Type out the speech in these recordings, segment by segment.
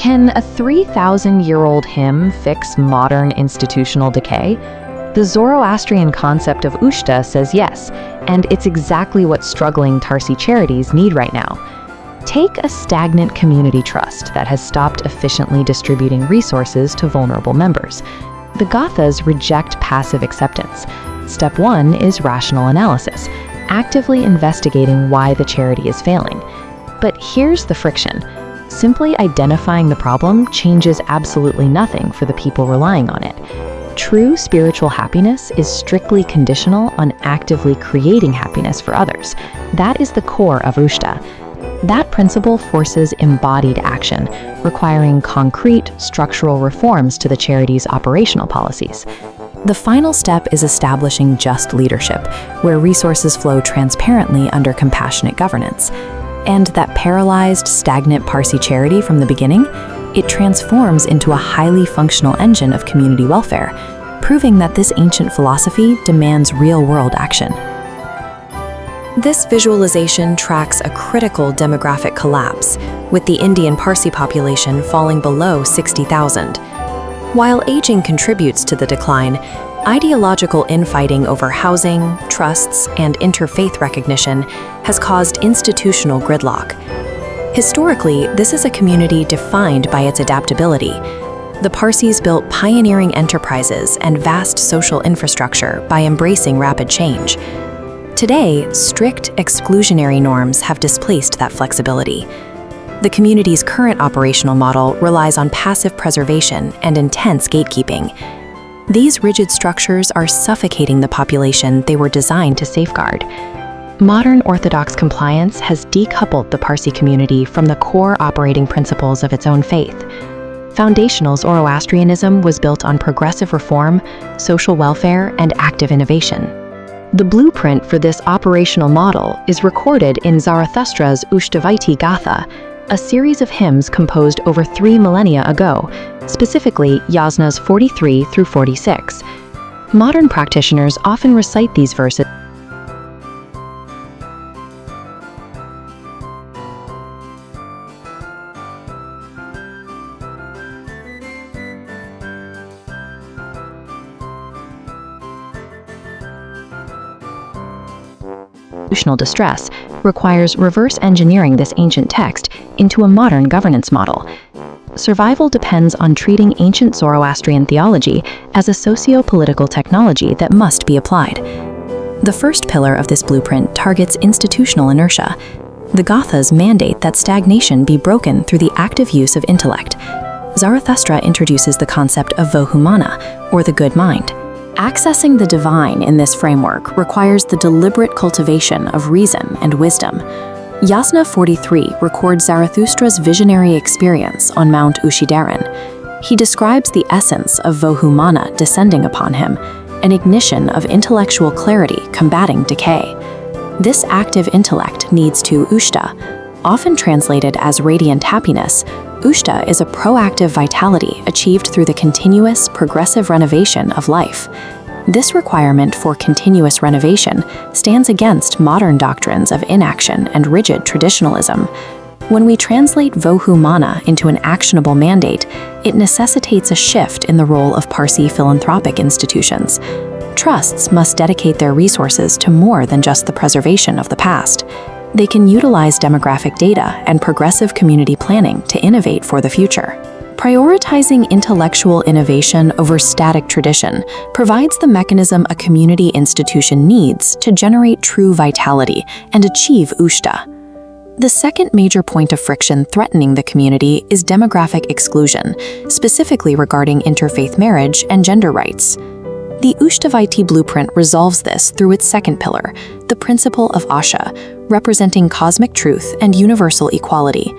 Can a 3,000-year-old hymn fix modern institutional decay? The Zoroastrian concept of Ushta says yes, and it's exactly what struggling Tarsi charities need right now. Take a stagnant community trust that has stopped efficiently distributing resources to vulnerable members. The Gathas reject passive acceptance. Step 1 is rational analysis, actively investigating why the charity is failing. But here's the friction. Simply identifying the problem changes absolutely nothing for the people relying on it. True spiritual happiness is strictly conditional on actively creating happiness for others. That is the core of Ushta. That principle forces embodied action, requiring concrete, structural reforms to the charity's operational policies. The final step is establishing just leadership, where resources flow transparently under compassionate governance. And that paralyzed, stagnant Parsi charity from the beginning, it transforms into a highly functional engine of community welfare, proving that this ancient philosophy demands real-world action. This visualization tracks a critical demographic collapse, with the Indian Parsi population falling below 60,000. While aging contributes to the decline, ideological infighting over housing, trusts, and interfaith recognition has caused institutional gridlock. Historically, this is a community defined by its adaptability. The Parsis built pioneering enterprises and vast social infrastructure by embracing rapid change. Today, strict exclusionary norms have displaced that flexibility. The community's current operational model relies on passive preservation and intense gatekeeping. These rigid structures are suffocating the population they were designed to safeguard. Modern Orthodox compliance has decoupled the Parsi community from the core operating principles of its own faith. Foundational Zoroastrianism was built on progressive reform, social welfare, and active innovation. The blueprint for this operational model is recorded in Zarathustra's Ushtavaiti Gatha, a series of hymns composed over 3 millennia ago, specifically yasnas 43 through 46. Modern practitioners often recite these verses institutional distress requires reverse engineering this ancient text into a modern governance model. Survival depends on treating ancient Zoroastrian theology as a socio-political technology that must be applied. The first pillar of this blueprint targets institutional inertia. The Gathas mandate that stagnation be broken through the active use of intellect. Zarathustra introduces the concept of vohumana, or the good mind. Accessing the divine in this framework requires the deliberate cultivation of reason and wisdom. Yasna 43 records Zarathustra's visionary experience on Mount Ushidaran. He describes the essence of vohumana descending upon him, an ignition of intellectual clarity combating decay. This active intellect needs to Ushta. Often translated as radiant happiness, Ushta is a proactive vitality achieved through the continuous, progressive renovation of life. This requirement for continuous renovation stands against modern doctrines of inaction and rigid traditionalism. When we translate vohumana into an actionable mandate, it necessitates a shift in the role of Parsi philanthropic institutions. Trusts must dedicate their resources to more than just the preservation of the past. They can utilize demographic data and progressive community planning to innovate for the future. Prioritizing intellectual innovation over static tradition provides the mechanism a community institution needs to generate true vitality and achieve Ushta. The second major point of friction threatening the community is demographic exclusion, specifically regarding interfaith marriage and gender rights. The Ushtavaiti blueprint resolves this through its second pillar, the principle of Asha, representing cosmic truth and universal equality.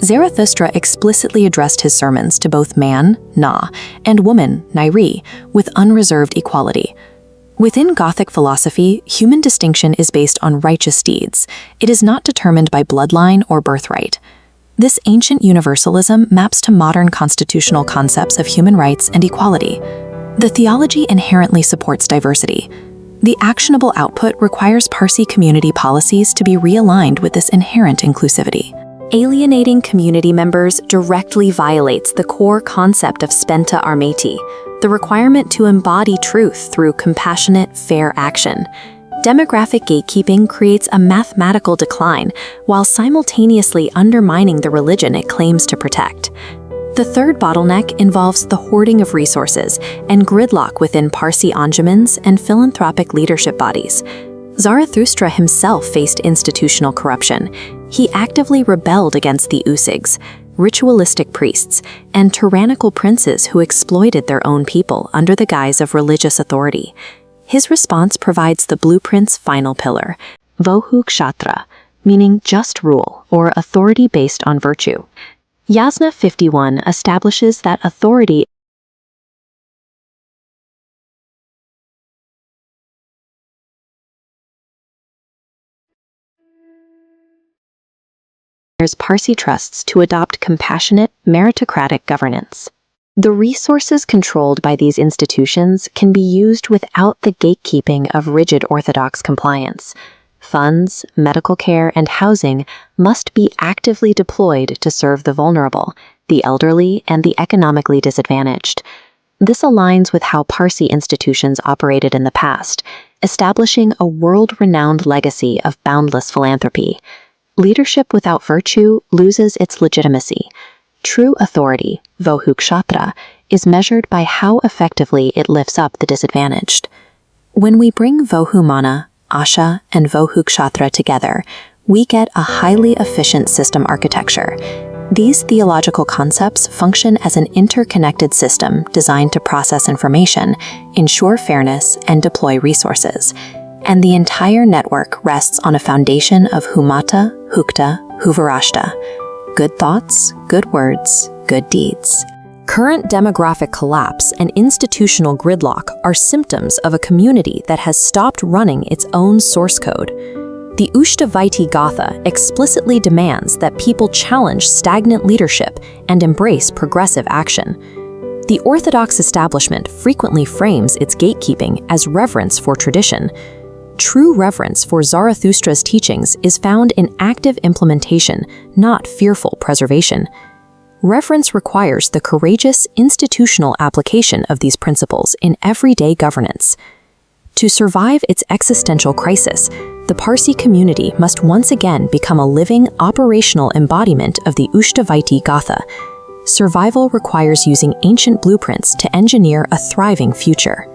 Zarathustra explicitly addressed his sermons to both man, Na, and woman, Nairi, with unreserved equality. Within Gothic philosophy, human distinction is based on righteous deeds. It is not determined by bloodline or birthright. This ancient universalism maps to modern constitutional concepts of human rights and equality. The theology inherently supports diversity. The actionable output requires Parsi community policies to be realigned with this inherent inclusivity. Alienating community members directly violates the core concept of spenta armati, the requirement to embody truth through compassionate, fair action. Demographic gatekeeping creates a mathematical decline while simultaneously undermining the religion it claims to protect. The third bottleneck involves the hoarding of resources and gridlock within Parsi anjumans and philanthropic leadership bodies. Zarathushtra himself faced institutional corruption. He actively rebelled against the usigs, ritualistic priests, and tyrannical princes who exploited their own people under the guise of religious authority. His response provides the blueprint's final pillar, Kshatriya, meaning just rule or authority based on virtue. Yasna 51 establishes that authority requires Parsi trusts to adopt compassionate, meritocratic governance. The resources controlled by these institutions can be used without the gatekeeping of rigid orthodox compliance. Funds, medical care, and housing must be actively deployed to serve the vulnerable, the elderly, and the economically disadvantaged. This aligns with how Parsi institutions operated in the past, establishing a world-renowned legacy of boundless philanthropy. Leadership without virtue loses its legitimacy. True authority, Kshatriya, is measured by how effectively it lifts up the disadvantaged. When we bring Mana, Asha, and Kshatriya together, we get a highly efficient system architecture. These theological concepts function as an interconnected system designed to process information, ensure fairness, and deploy resources. And the entire network rests on a foundation of Humata, Hukta, Huvarashta. Good thoughts, good words, good deeds. Current demographic collapse and institutional gridlock are symptoms of a community that has stopped running its own source code. The Ushtavaiti Gatha explicitly demands that people challenge stagnant leadership and embrace progressive action. The Orthodox establishment frequently frames its gatekeeping as reverence for tradition. True reverence for Zarathustra's teachings is found in active implementation, not fearful preservation. Reverence requires the courageous institutional application of these principles in everyday governance. To survive its existential crisis, the Parsi community must once again become a living, operational embodiment of the Ushtavaiti Gatha. Survival requires using ancient blueprints to engineer a thriving future.